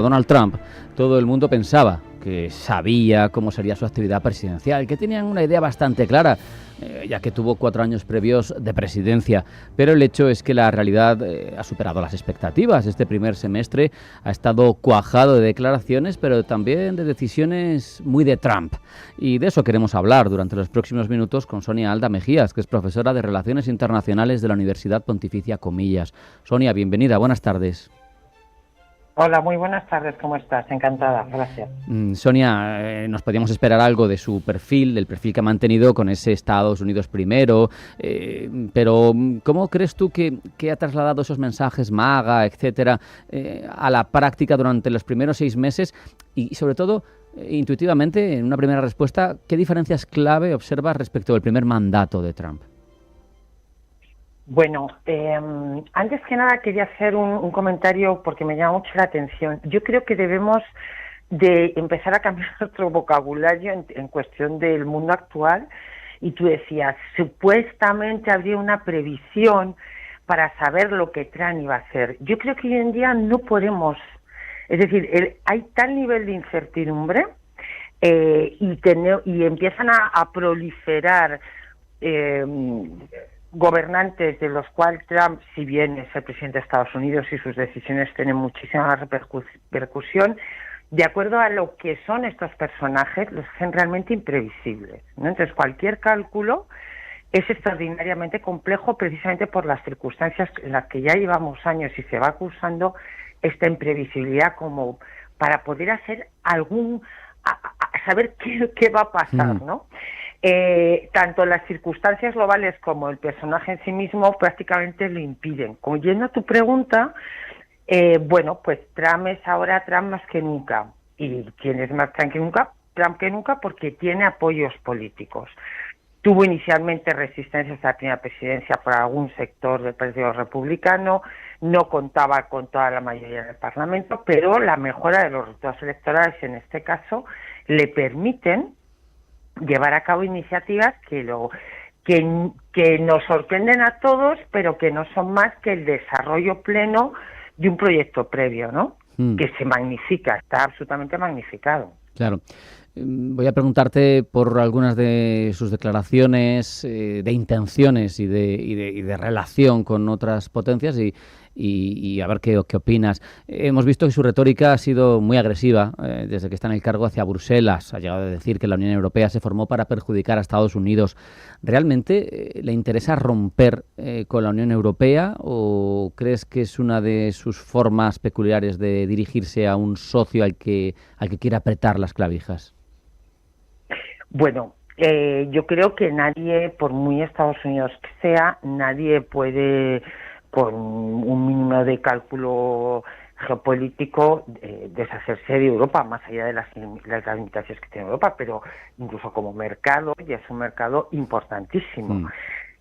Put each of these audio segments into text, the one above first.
Donald Trump, todo el mundo pensaba que sabía cómo sería su actividad presidencial, que tenían una idea bastante clara, ya que tuvo 4 años previos de presidencia. Pero el hecho es que la realidad ha superado las expectativas. Este primer semestre ha estado cuajado de declaraciones, pero también de decisiones muy de Trump. Y de eso queremos hablar durante los próximos minutos con Sonia Alda Mejías, que es profesora de Relaciones Internacionales de la Universidad Pontificia Comillas. Sonia, bienvenida, buenas tardes. Hola, muy buenas tardes, ¿cómo estás? Encantada, gracias. Sonia, nos podíamos esperar algo de su perfil, del perfil que ha mantenido con ese Estados Unidos primero, pero ¿cómo crees tú que ha trasladado esos mensajes MAGA, etcétera, a la práctica durante los primeros 6 meses? Y sobre todo, intuitivamente, en una primera respuesta, ¿qué diferencias clave observas respecto del primer mandato de Trump? Bueno, antes que nada quería hacer un comentario porque me llama mucho la atención. Yo creo que debemos de empezar a cambiar nuestro vocabulario en cuestión del mundo actual. Y tú decías, supuestamente habría una previsión para saber lo que Trump iba a hacer. Yo creo que hoy en día no podemos, es decir, hay tal nivel de incertidumbre y empiezan a proliferar gobernantes de los cuales Trump, si bien es el presidente de Estados Unidos y sus decisiones tienen muchísima repercusión, de acuerdo a lo que son estos personajes, los hacen realmente imprevisibles, ¿no? Entonces, cualquier cálculo es extraordinariamente complejo precisamente por las circunstancias en las que ya llevamos años y se va acusando esta imprevisibilidad como para poder hacer saber qué va a pasar, ¿no? Tanto las circunstancias globales como el personaje en sí mismo prácticamente lo impiden. Yendo a tu pregunta, bueno, pues Trump es ahora Trump más que nunca. ¿Y quién es más Trump que nunca? Trump que nunca porque tiene apoyos políticos. Tuvo inicialmente resistencias a la primera presidencia por algún sector del Partido Republicano, no contaba con toda la mayoría del Parlamento, pero la mejora de los resultados electorales en este caso le permiten llevar a cabo iniciativas que nos sorprenden a todos, pero que no son más que el desarrollo pleno de un proyecto previo, ¿no? Que se magnifica, está absolutamente magnificado. Claro. Voy a preguntarte por algunas de sus declaraciones, de intenciones y de relación con otras potencias y a ver qué opinas. Hemos visto que su retórica ha sido muy agresiva desde que está en el cargo hacia Bruselas. Ha llegado a decir que la Unión Europea se formó para perjudicar a Estados Unidos. ¿Realmente le interesa romper con la Unión Europea o crees que es una de sus formas peculiares de dirigirse a un socio al que quiere apretar las clavijas? Bueno, yo creo que nadie, por muy Estados Unidos que sea, nadie puede, con un mínimo de cálculo geopolítico, deshacerse de Europa, más allá de las limitaciones que tiene Europa, pero incluso como mercado, ya es un mercado importantísimo.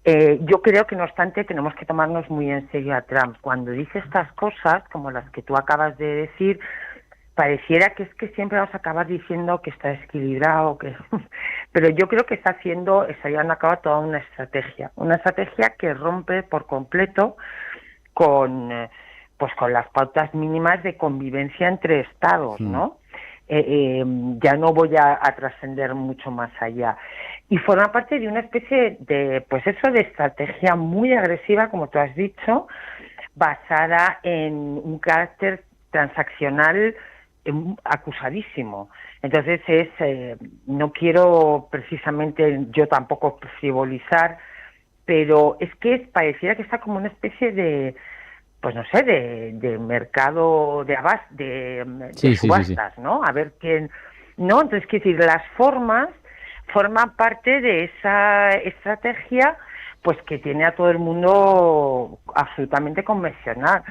Yo creo que, no obstante, tenemos que tomarnos muy en serio a Trump. Cuando dice estas cosas, como las que tú acabas de decir, pareciera que es que siempre vamos a acabar diciendo que está desequilibrado, pero yo creo que está llevando a cabo toda una estrategia que rompe por completo con las pautas mínimas de convivencia entre estados, ¿no? Ya no voy a trascender mucho más allá. Y forma parte de una especie de, de estrategia muy agresiva, como tú has dicho, basada en un carácter transaccional acusadísimo. Entonces no quiero precisamente yo tampoco frivolizar, pero es que pareciera que está como una especie de, pues no sé, de mercado de subastas, sí. ¿No? A ver quién, ¿no? Entonces, quiero decir, las formas forman parte de esa estrategia, pues que tiene a todo el mundo absolutamente conmocionado,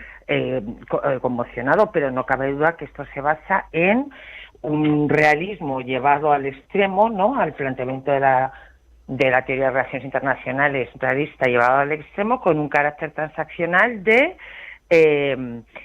pero no cabe duda que esto se basa en un realismo llevado al extremo, ¿no? Al planteamiento de la teoría de relaciones internacionales realista llevado al extremo, con un carácter transaccional de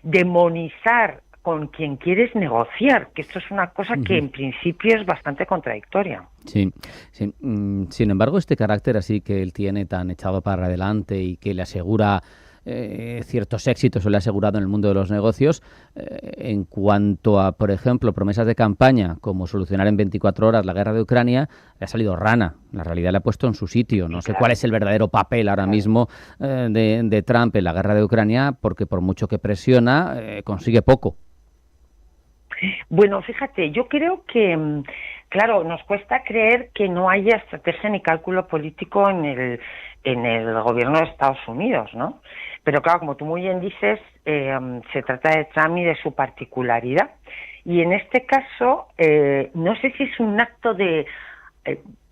demonizar con quien quieres negociar, que esto es una cosa que en principio es bastante contradictoria. Sí. Sin embargo, este carácter así que él tiene tan echado para adelante y que le asegura ciertos éxitos, o le ha asegurado en el mundo de los negocios. En cuanto a, por ejemplo, promesas de campaña, como solucionar en 24 horas la guerra de Ucrania, le ha salido rana. La realidad le ha puesto en su sitio. No sé cuál es el verdadero papel ahora mismo de Trump en la guerra de Ucrania, porque por mucho que presiona, consigue poco. Bueno, fíjate, yo creo que, claro, nos cuesta creer que no haya estrategia ni cálculo político en el gobierno de Estados Unidos, ¿no? Pero claro, como tú muy bien dices, se trata de Trump y de su particularidad. Y en este caso, no sé si es un acto de...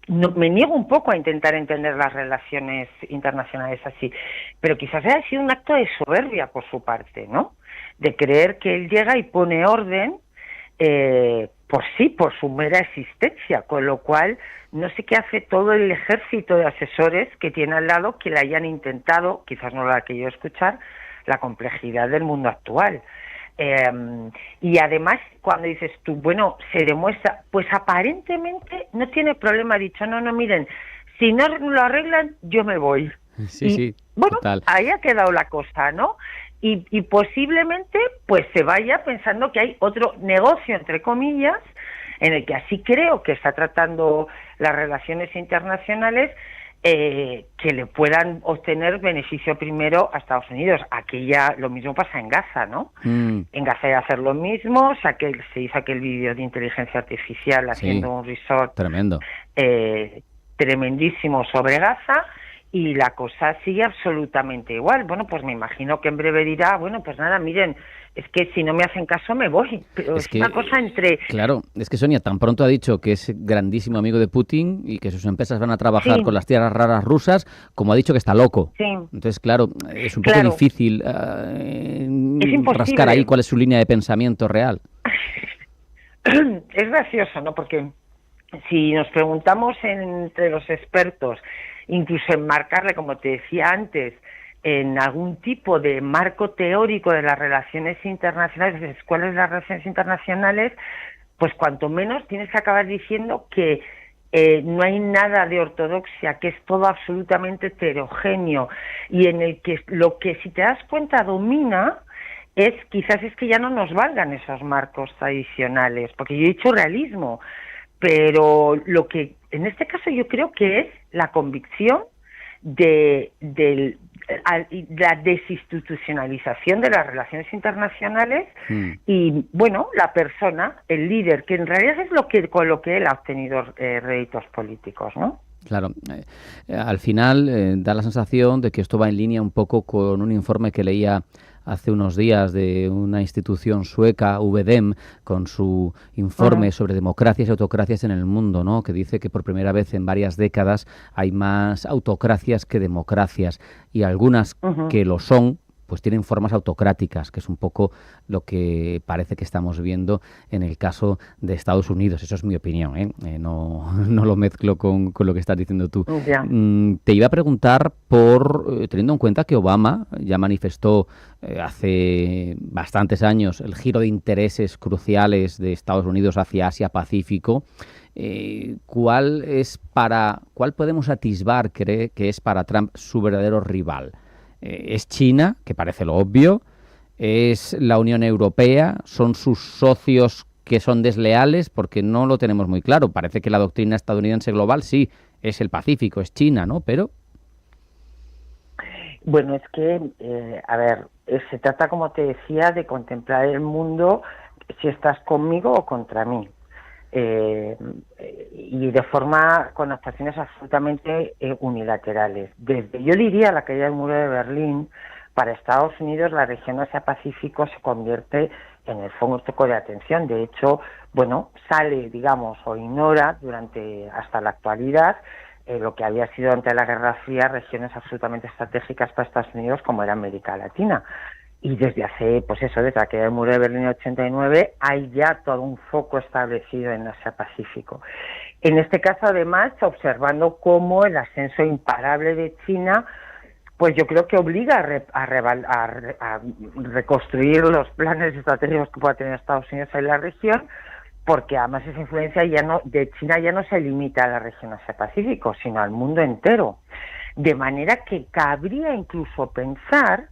me niego un poco a intentar entender las relaciones internacionales así, pero quizás haya sido un acto de soberbia por su parte, ¿no? De creer que él llega y pone orden por su mera existencia, con lo cual no sé qué hace todo el ejército de asesores que tiene al lado que le hayan intentado, quizás no lo ha querido escuchar, la complejidad del mundo actual. Y además, cuando dices tú, bueno, se demuestra, pues aparentemente no tiene problema, ha dicho, no, miren, si no lo arreglan, yo me voy. Sí, bueno, total. Ahí ha quedado la cosa, ¿no? Y posiblemente pues se vaya pensando que hay otro negocio, entre comillas, en el que así creo que está tratando las relaciones internacionales, que le puedan obtener beneficio primero a Estados Unidos. Aquí ya lo mismo pasa en Gaza, ¿no? En Gaza hay que hacer lo mismo, se hizo aquel vídeo de inteligencia artificial haciendo un resort tremendo, tremendísimo sobre Gaza, y la cosa sigue absolutamente igual. Bueno, pues me imagino que en breve dirá, bueno, pues nada, miren, es que si no me hacen caso me voy. Pero es una cosa entre... Claro, es que Sonia tan pronto ha dicho que es grandísimo amigo de Putin y que sus empresas van a trabajar con las tierras raras rusas, como ha dicho que está loco. Sí. Entonces, claro, es un poco difícil rascar ahí cuál es su línea de pensamiento real. Es gracioso, ¿no? Porque si nos preguntamos entre los expertos, incluso enmarcarle, como te decía antes, en algún tipo de marco teórico de las relaciones internacionales, de escuelas de las relaciones internacionales, pues cuanto menos tienes que acabar diciendo que no hay nada de ortodoxia, que es todo absolutamente heterogéneo, y en el que lo que, si te das cuenta, domina quizás es que ya no nos valgan esos marcos tradicionales, porque yo he dicho realismo, pero lo que en este caso yo creo que es la convicción de la desinstitucionalización de las relaciones internacionales y, bueno, la persona, el líder, que en realidad es con lo que él ha obtenido réditos políticos, ¿no? Claro, al final da la sensación de que esto va en línea un poco con un informe que leía hace unos días de una institución sueca, VDEM, con su informe sobre democracias y autocracias en el mundo, ¿no? Que dice que por primera vez en varias décadas hay más autocracias que democracias, y algunas que lo son, pues tienen formas autocráticas, que es un poco lo que parece que estamos viendo en el caso de Estados Unidos. Eso es mi opinión, ¿eh? No lo mezclo con lo que estás diciendo tú. Te iba a preguntar teniendo en cuenta que Obama ya manifestó hace bastantes años el giro de intereses cruciales de Estados Unidos hacia Asia-Pacífico, ¿cuál podemos atisbar que es para Trump su verdadero rival? ¿Es China, que parece lo obvio? ¿Es la Unión Europea? ¿Son sus socios que son desleales? Porque no lo tenemos muy claro. Parece que la doctrina estadounidense global sí es el Pacífico, es China, ¿no? Pero... Bueno, es que, se trata, como te decía, de contemplar el mundo si estás conmigo o contra mí. Y de forma con actuaciones absolutamente unilaterales. Yo diría la caída del muro de Berlín, para Estados Unidos la región Asia-Pacífico se convierte en el foco de atención. De hecho, sale, digamos, o ignora hasta la actualidad lo que había sido ante la Guerra Fría regiones absolutamente estratégicas para Estados Unidos, como era América Latina. Y desde desde la caída del muro de Berlín en 89, hay ya todo un foco establecido en Asia-Pacífico. En este caso, además, observando cómo el ascenso imparable de China, pues yo creo que obliga a reconstruir los planes estratégicos que pueda tener Estados Unidos en la región, porque además esa influencia de China ya no se limita a la región Asia-Pacífico, sino al mundo entero. De manera que cabría incluso pensar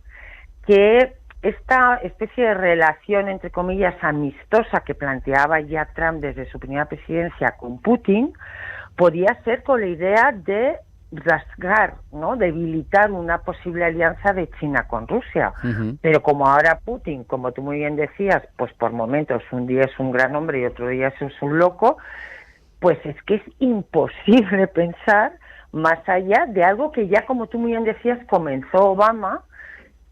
que esta especie de relación, entre comillas, amistosa que planteaba ya Trump desde su primera presidencia con Putin, podía ser con la idea de rasgar, ¿no?, debilitar una posible alianza de China con Rusia. Pero como ahora Putin, como tú muy bien decías, pues por momentos un día es un gran hombre y otro día es un loco, pues es que es imposible pensar más allá de algo que ya, como tú muy bien decías, comenzó Obama,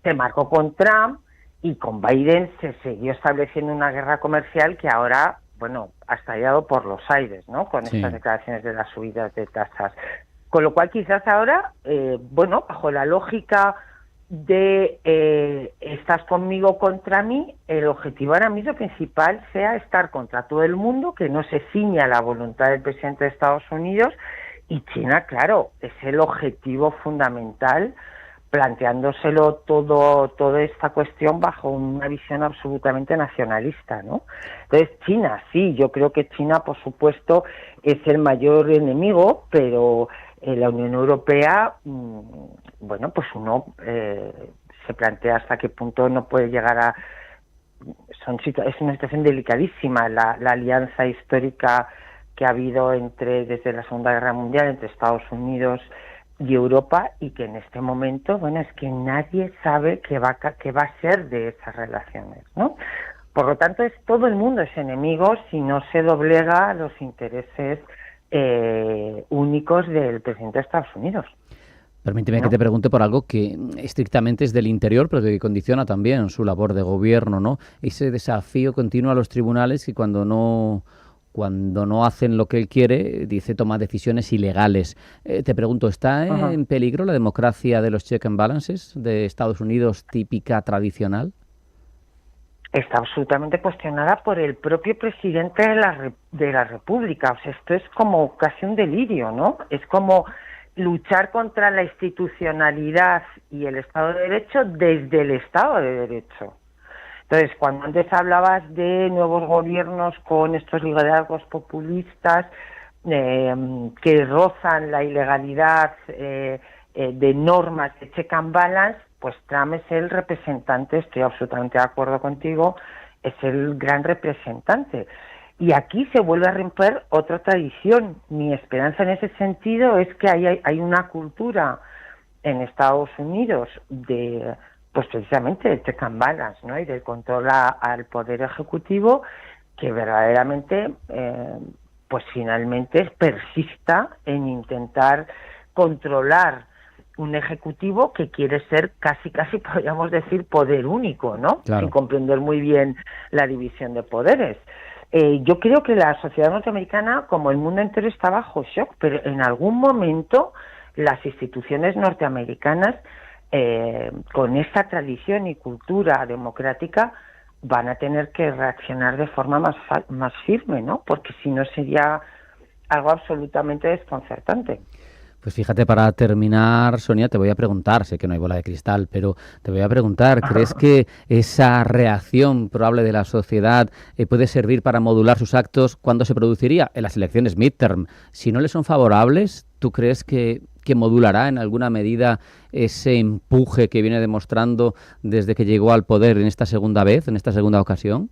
se marcó con Trump y con Biden se siguió estableciendo una guerra comercial que ahora, bueno, ha estallado por los aires, ¿no?, con estas declaraciones de las subidas de tasas. Con lo cual quizás ahora, bueno, bajo la lógica de estás conmigo contra mí, el objetivo ahora mismo principal sea estar contra todo el mundo, que no se ciña a la voluntad del presidente de Estados Unidos, y China, claro, es el objetivo fundamental, planteándoselo toda esta cuestión bajo una visión absolutamente nacionalista, ¿no? Entonces, China, sí, yo creo que China, por supuesto, es el mayor enemigo, pero la Unión Europea, bueno, pues uno se plantea hasta qué punto no puede llegar a... Es una situación delicadísima, la alianza histórica que ha habido desde la Segunda Guerra Mundial entre Estados Unidos y Europa, y que en este momento, bueno, es que nadie sabe qué va a ser de esas relaciones, ¿no? Por lo tanto, todo el mundo es enemigo si no se doblega a los intereses únicos del presidente de Estados Unidos. Permíteme que te pregunte por algo que estrictamente es del interior, pero que condiciona también su labor de gobierno, ¿no? Ese desafío continuo a los tribunales que cuando no hacen lo que él quiere, dice, toma decisiones ilegales. Te pregunto, ¿está en peligro la democracia de los check and balances de Estados Unidos típica, tradicional? Está absolutamente cuestionada por el propio presidente de la República. O sea, esto es como casi un delirio, ¿no? Es como luchar contra la institucionalidad y el Estado de Derecho desde el Estado de Derecho. Entonces, cuando antes hablabas de nuevos gobiernos con estos liderazgos populistas que rozan la ilegalidad de normas de check and balance, pues Trump es el representante, estoy absolutamente de acuerdo contigo, es el gran representante. Y aquí se vuelve a romper otra tradición. Mi esperanza en ese sentido es que hay una cultura en Estados Unidos de, pues precisamente, de check and balance, ¿no?, y del control al poder ejecutivo, que verdaderamente, pues finalmente persista en intentar controlar un ejecutivo que quiere ser casi podríamos decir poder único, ¿no? Claro. Sin comprender muy bien la división de poderes. Yo creo que la sociedad norteamericana, como el mundo entero, está bajo shock, pero en algún momento las instituciones norteamericanas, con esta tradición y cultura democrática, van a tener que reaccionar de forma más firme, ¿no? Porque si no sería algo absolutamente desconcertante. Pues fíjate, para terminar, Sonia, te voy a preguntar, sé que no hay bola de cristal, pero te voy a preguntar, ¿crees que esa reacción probable de la sociedad puede servir para modular sus actos cuando se produciría en las elecciones midterm? Si no le son favorables, ¿tú crees que modulará en alguna medida ese empuje que viene demostrando desde que llegó al poder en esta segunda vez, en esta segunda ocasión?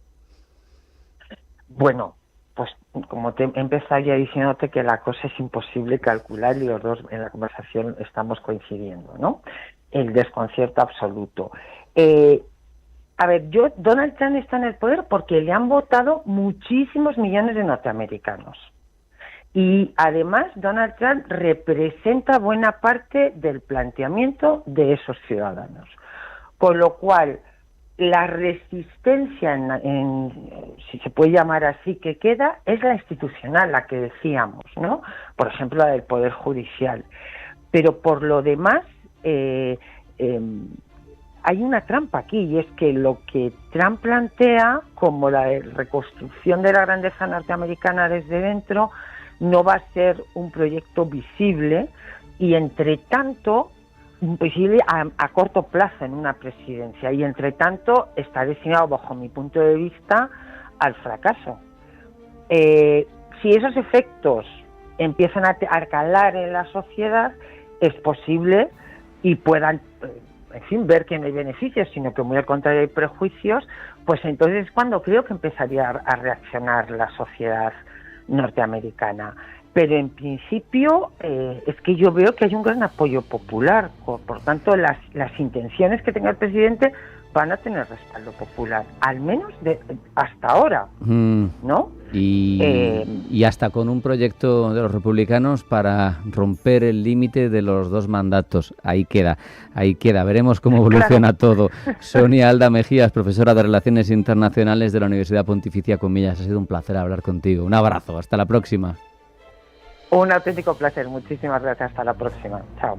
Bueno, pues como te he empezado ya diciéndote que la cosa es imposible calcular y los dos en la conversación estamos coincidiendo, ¿no? El desconcierto absoluto. A ver, Donald Trump está en el poder porque le han votado muchísimos millones de norteamericanos. Y además Donald Trump representa buena parte del planteamiento de esos ciudadanos. Con lo cual, la resistencia, si se puede llamar así, que queda, es la institucional, la que decíamos, ¿no? Por ejemplo, la del Poder Judicial. Pero por lo demás, hay una trampa aquí, y es que lo que Trump plantea, como la reconstrucción de la grandeza norteamericana desde dentro, no va a ser un proyecto visible, y entre tanto visible a corto plazo en una presidencia, y entre tanto está destinado, bajo mi punto de vista, al fracaso. Si esos efectos empiezan a calar en la sociedad, es posible y puedan en fin, ver que no hay beneficios, sino que muy al contrario hay prejuicios, pues entonces es cuando creo que empezaría a reaccionar la sociedad norteamericana. Pero en principio es que yo veo que hay un gran apoyo popular, por tanto las intenciones que tenga el presidente van a tener respaldo popular, al menos hasta ahora, ¿no? Y hasta con un proyecto de los republicanos para romper el límite de los 2 mandatos. Ahí queda. Veremos cómo evoluciona todo. Sonia Alda Mejías, profesora de Relaciones Internacionales de la Universidad Pontificia Comillas. Ha sido un placer hablar contigo. Un abrazo, hasta la próxima. Un auténtico placer, muchísimas gracias, hasta la próxima. Chao.